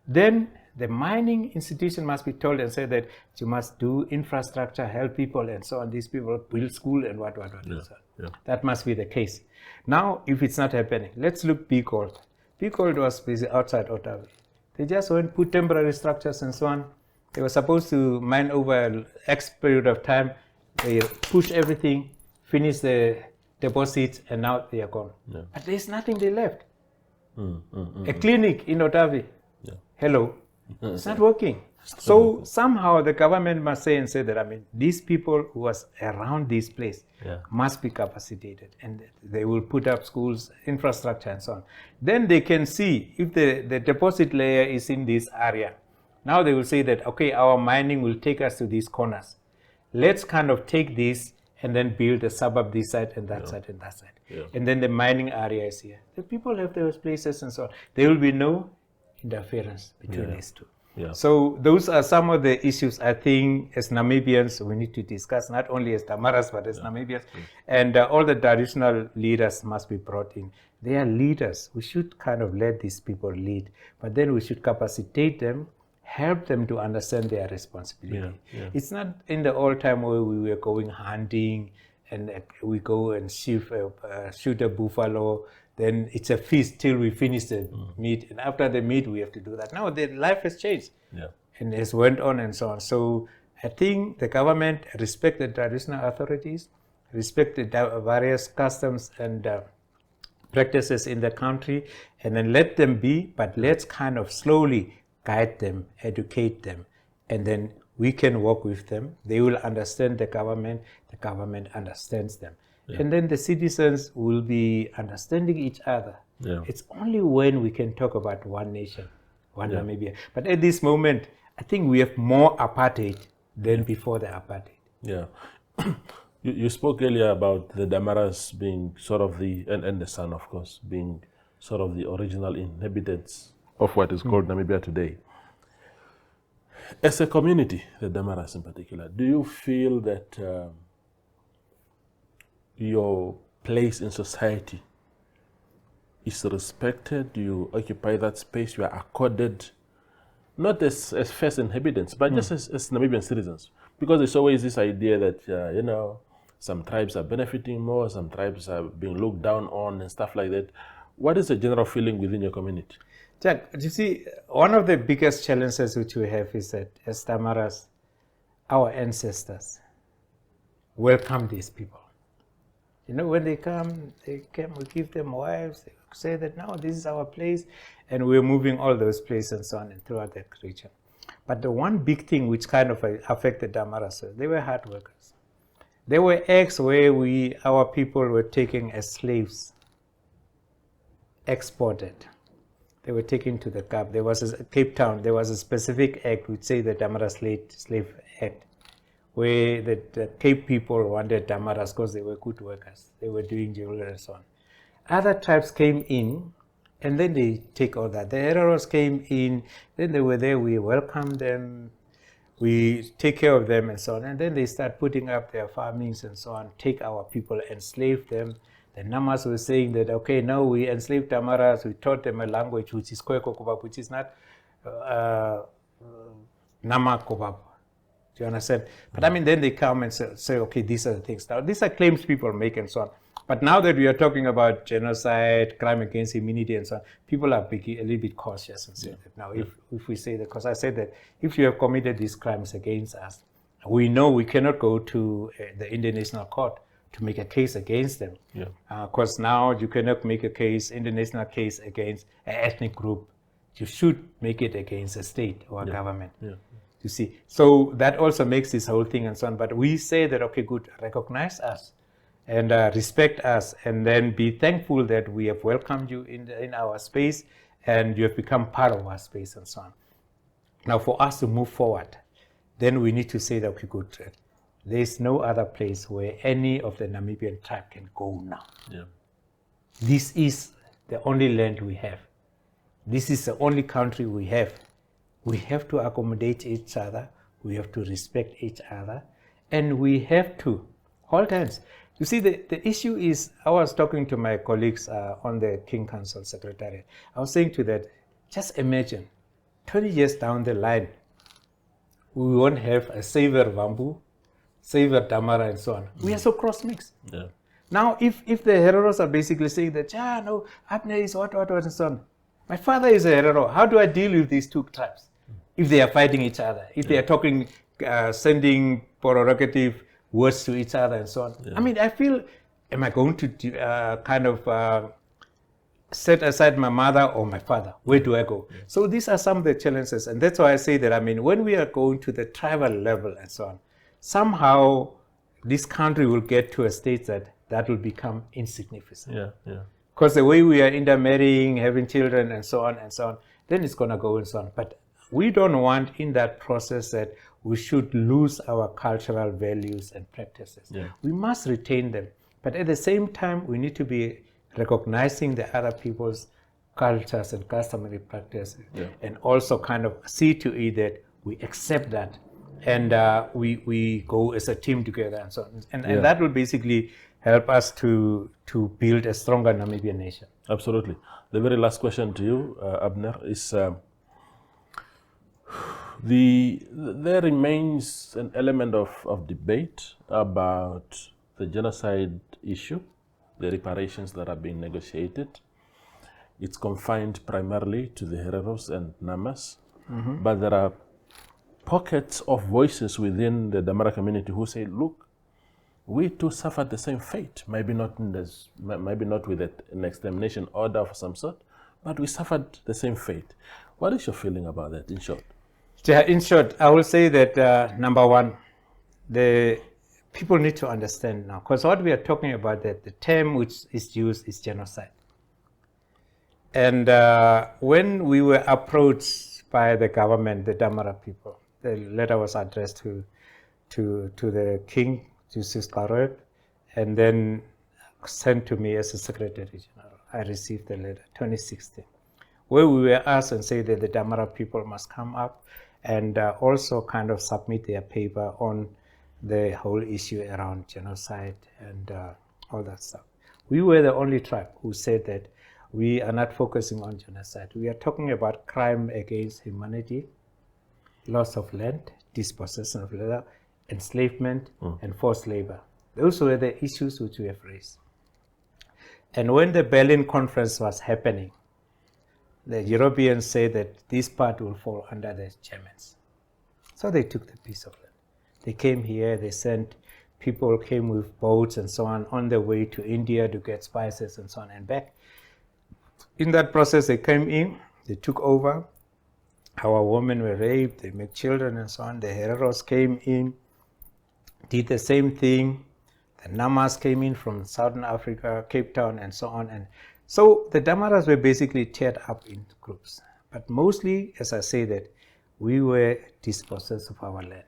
then the mining institution must be told and say that you must do infrastructure, help people and so on. These people build school and what. That must be the case. Now, if it's not happening, let's look Peacold. Peacold was busy outside Ottawa. They just went, put temporary structures and so on. They were supposed to mine over an X period of time. They push everything, finish the deposits, and now they are gone. But there's nothing they left. A clinic in Ottawa. Hello. It's not working. So somehow the government must say that, these people who was around this place must be capacitated, and they will put up schools, infrastructure and so on. Then they can see if the deposit layer is in this area. Now they will say that, okay, our mining will take us to these corners. Let's kind of take this and then build a suburb this side and that side and that side. Yeah. And then the mining area is here. The people have those places and so on. There will be no interference between these two. Yeah. So those are some of the issues I think as Namibians we need to discuss, not only as Damaras but as Namibians. And all the traditional leaders must be brought in. They are leaders. We should kind of let these people lead, but then we should capacitate them, help them to understand their responsibility. It's not in the old time where we were going hunting and we go and shoot a buffalo, then it's a feast till we finish the meat, and after the meat we have to do that. Now the life has changed, and it's went on and so on. So I think the government respect the traditional authorities, respect the various customs and practices in the country, and then let them be, but let's kind of slowly guide them, educate them, and then we can work with them. They will understand the government understands them. And then the citizens will be understanding each other. It's only when we can talk about one nation, one Namibia. But at this moment, I think we have more apartheid than before the apartheid. Yeah. You spoke earlier about the Damaras being sort of and the San, of course, being sort of the original inhabitants of what is called Namibia today. As a community, the Damaras in particular, do you feel that your place in society is respected? Do you occupy that space? You are accorded, not as first inhabitants, but just as Namibian citizens? Because there's always this idea that, some tribes are benefiting more, some tribes are being looked down on and stuff like that. What is the general feeling within your community? Jack, you see, one of the biggest challenges which we have is that as Damaras, our ancestors welcome these people. When they come, we give them wives, they say that, no, this is our place, and we're moving all those places and so on and throughout the region. But the one big thing which kind of affected Damaras, they were hard workers. There were acts where our people were taken as slaves, exported. They were taken to the Cape. There was Cape Town. There was a specific act which say the Damara Slave Act, where the Cape people wanted Damaras because they were good workers. They were doing jewelry and so on. Other tribes came in, and then they take all that. The Hereros came in, then they were there. We welcomed them. We take care of them and so on. And then they start putting up their farmings and so on, take our people, enslave them. The Namas were saying that, okay, now we enslaved Damaras, we taught them a language which is Kweko Kobab, which is not Nama Kobab. Do you understand? But then they come and say, okay, these are the things. Now, these are claims people make and so on. But now that we are talking about genocide, crime against humanity and so on, people are a little bit cautious and say that now if we say that, because I said that if you have committed these crimes against us, we know we cannot go to the International Court to make a case against them. Because now you cannot make a case, international case against an ethnic group. You should make it against a state or a government. You see, so that also makes this whole thing and so on. But we say that, okay, good, recognize us and respect us, and then be thankful that we have welcomed you in our space and you have become part of our space and so on. Now, for us to move forward, then we need to say that, okay, good, there is no other place where any of the Namibian tribe can go now. This is the only land we have. This is the only country we have. We have to accommodate each other. We have to respect each other. And we have to hold hands. You see, the issue is, I was talking to my colleagues on the King Council Secretariat. I was saying to that, just imagine, 20 years down the line, we won't have a Saver Vambu, Saver Damara, and so on. We are so cross-mixed. Now, if the Hereros are basically saying that, no, Abner is what, and so on. My father is a Herero. How do I deal with these two tribes? If they are fighting each other, if they are talking, sending prerogative words to each other and so on. I feel, am I going to set aside my mother or my father? Where do I go? So these are some of the challenges. And that's why I say that, when we are going to the tribal level and so on, somehow this country will get to a state that will become insignificant. Because the way we are intermarrying, having children and so on, then it's going to go and so on. But we don't want in that process that we should lose our cultural values and practices. Yeah. We must retain them. But at the same time, we need to be recognizing the other people's cultures and customary practices, and also kind of see to it that we accept that, and we go as a team together and so on. And that will basically help us to build a stronger Namibian nation. Absolutely. The very last question to you, Abner, is there remains an element of debate about the genocide issue, the reparations that are being negotiated. It's confined primarily to the Hereros and Namas, but there are pockets of voices within the Damara community who say, look, we too suffered the same fate, maybe not with an extermination order of some sort, but we suffered the same fate. What is your feeling about that, in short? Yeah, in short, I will say that number one, the people need to understand now, because what we are talking about, that the term which is used is genocide. And when we were approached by the government, the Damara people, the letter was addressed to the king, to Xoagub, and then sent to me as a secretary general. I received the letter, 2016, where we were asked and said that the Damara people must come up and also kind of submit their paper on the whole issue around genocide and all that stuff. We were the only tribe who said that we are not focusing on genocide. We are talking about crime against humanity, loss of land, dispossession of land, enslavement, and forced labor. Those were the issues which we have raised. And when the Berlin conference was happening, the Europeans said that this part will fall under the Germans. So they took the piece of land. They came here, they sent people, came with boats and so on their way to India to get spices and so on and back. In that process, they came in, they took over. Our women were raped, they made children and so on. The Hereros came in, did the same thing. The Namas came in from Southern Africa, Cape Town, and so on. And so the Damaras were basically teared up into groups. But mostly, as I say, that we were dispossessed of our land.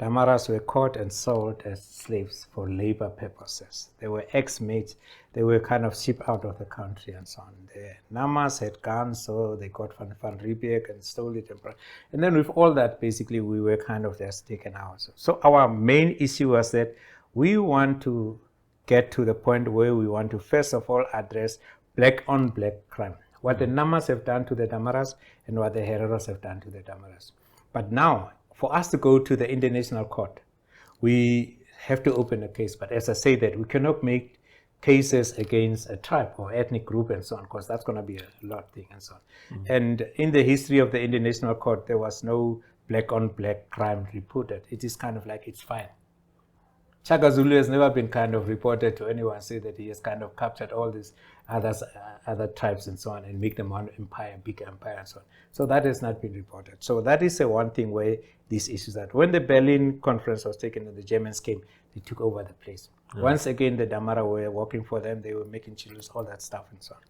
Damaras were caught and sold as slaves for labor purposes. They were ex-mates. They were kind of shipped out of the country and so on. The Namas had guns, so they got Van Riebeeck and stole it. And then with all that, basically, we were kind of just taken out. So our main issue was that we want to get to the point where we want to, first of all, address black-on-black crime. What the Namas have done to the Damaras and what the Hereros have done to the Damaras. But now, for us to go to the International Court, we have to open a case. But as I say that, we cannot make cases against a tribe or ethnic group and so on, because that's going to be a lot thing and so on. And in the history of the International Court, there was no black-on-black crime reported. It is kind of like, it's fine. Chaka Zulu has never been kind of reported to anyone, say that he has kind of captured all these other tribes and so on and make them one empire, big empire and so on. So that has not been reported. So that is the one thing where these issues are. When the Berlin conference was taken and the Germans came, they took over the place. Once again, the Damara were working for them, they were making children, all that stuff and so on.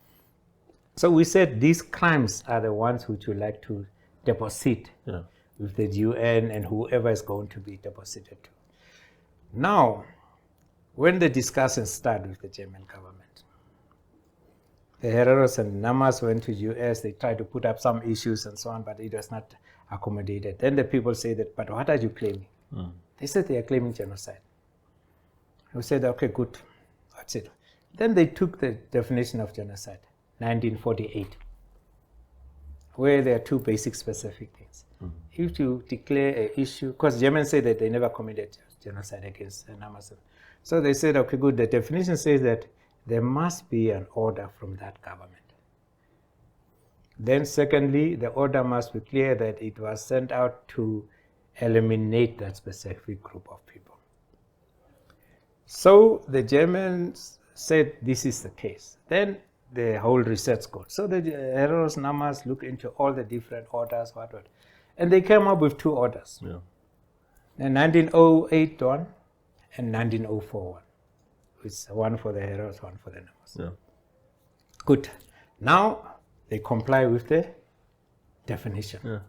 So we said these crimes are the ones which we like to deposit with the UN and whoever is going to be deposited to. Now, when the discussions started with the German government, the Hereros and Namas went to US, they tried to put up some issues and so on, but it was not accommodated. Then the people say that, but what are you claiming? They said they are claiming genocide. We said, okay, good, that's it. Then they took the definition of genocide, 1948, where there are two basic specific things. If you declare an issue, because Germans say that they never committed genocide against the Namas. So they said, okay, good, the definition says that there must be an order from that government. Then secondly, the order must be clear that it was sent out to eliminate that specific group of people. So the Germans said this is the case. Then the whole research goes. So the Hereros Namas look into all the different orders, and they came up with two orders. The 1908 one and 1904 one. It's one for the Hereros, one for the Namas. Good. Now they comply with the definition.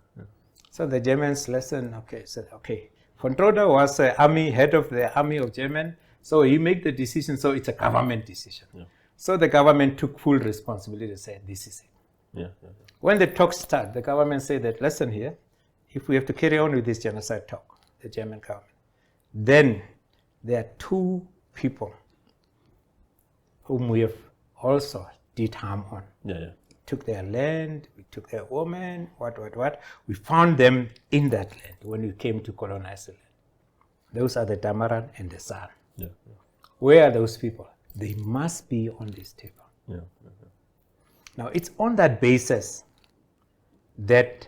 So the Germans listened, said, von Trotha was head of the army of German, so he made the decision, so it's a government decision. Yeah. So the government took full responsibility to say, this is it. Yeah. When the talks start, the government said that, listen here, if we have to carry on with this genocide talk, the German government, then there are two people whom we have also did harm on. Yeah. Took their land, we took their women, what. We found them in that land when we came to colonize the land. Those are the Damara and the San. Yeah. Where are those people? They must be on this table. Yeah. Now, it's on that basis that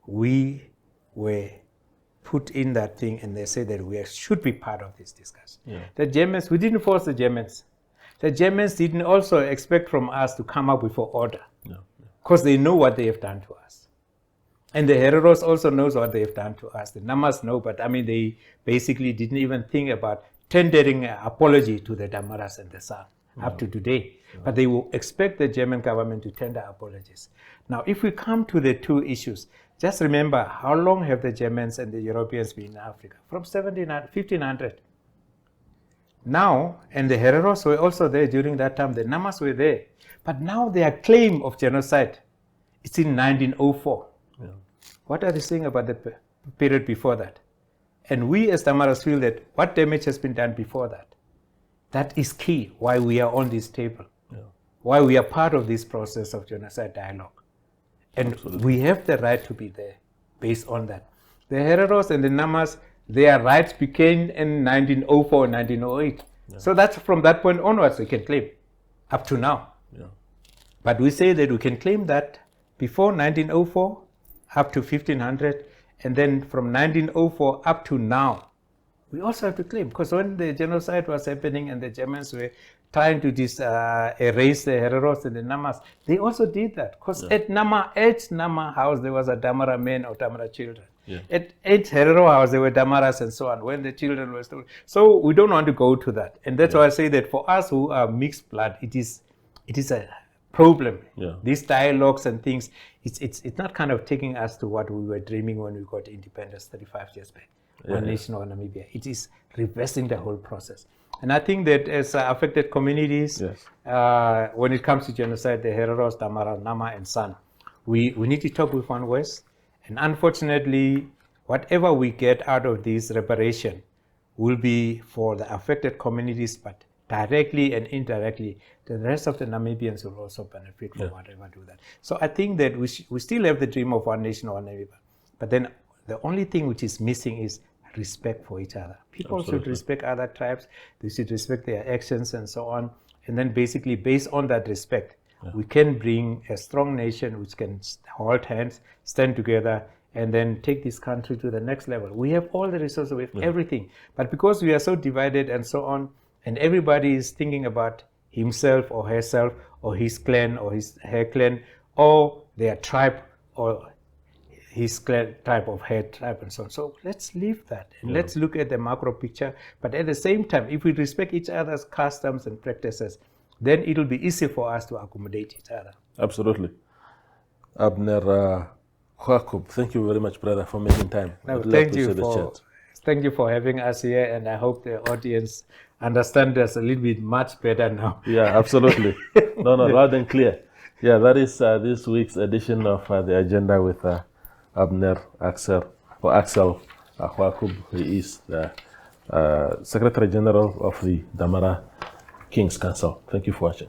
we were put in that thing, and they say that we should be part of this discussion. Yeah. The Germans, we didn't force the Germans. The Germans didn't also expect from us to come up with an order, because they know what they have done to us. And the Hereros also knows what they have done to us. The Namas know, but I mean, they basically didn't even think about tendering an apology to the Damaras and the San up to today. But they will expect the German government to tender apologies. Now, if we come to the two issues, just remember, how long have the Germans and the Europeans been in Africa? From 1500. Now, and the Hereros were also there during that time, the Namas were there. But now their claim of genocide is in 1904. Yeah. What are they saying about the period before that? And we as Damaras feel that what damage has been done before that? That is key why we are on this table, why we are part of this process of genocide dialogue. And we have the right to be there based on that. The Hereros and the Namas, their rights began in 1904 and 1908. Yeah. So that's from that point onwards we can claim, up to now. Yeah. But we say that we can claim that before 1904 up to 1500, and then from 1904 up to now, we also have to claim, because when the genocide was happening and the Germans were trying to erase the Hereros and the Namas, they also did that. Because at Nama house, there was a Damara men or Damara children. Yeah. At Herero house, there were Damaras and so on, when the children were still. So we don't want to go to that. And that's why I say that for us who are mixed blood, it is a problem. Yeah. These dialogues and things, it's not kind of taking us to what we were dreaming when we got independence 35 years back. One nation or Namibia. It is reversing the whole process. And I think that as affected communities, when it comes to genocide, the Hereros, Damara, Nama, and San, we need to talk with one voice. And unfortunately, whatever we get out of this reparation will be for the affected communities, but directly and indirectly, the rest of the Namibians will also benefit from whatever do that. So I think that we still have the dream of one nation or Namibia. But then the only thing which is missing is respect for each other. People should respect other tribes. They should respect their actions and so on. And then basically, based on that respect, we can bring a strong nation which can hold hands, stand together, and then take this country to the next level. We have all the resources, we have everything. But because we are so divided and so on, and everybody is thinking about himself or herself, or his clan or her clan, or their tribe, or his clan, type of head tribe and so on. So let's leave that and let's look at the macro picture. But at the same time, if we respect each other's customs and practices, then it will be easy for us to accommodate each other. Absolutely. Abner Xoagub, thank you very much, brother, for making time. No, thank you for having us here, and I hope the audience understand us a little bit much better now. Yeah, absolutely. No, loud and clear. Yeah, that is this week's edition of the agenda with Abner Xoagub. He is the Secretary General of the Damara King's Council. Thank you for watching.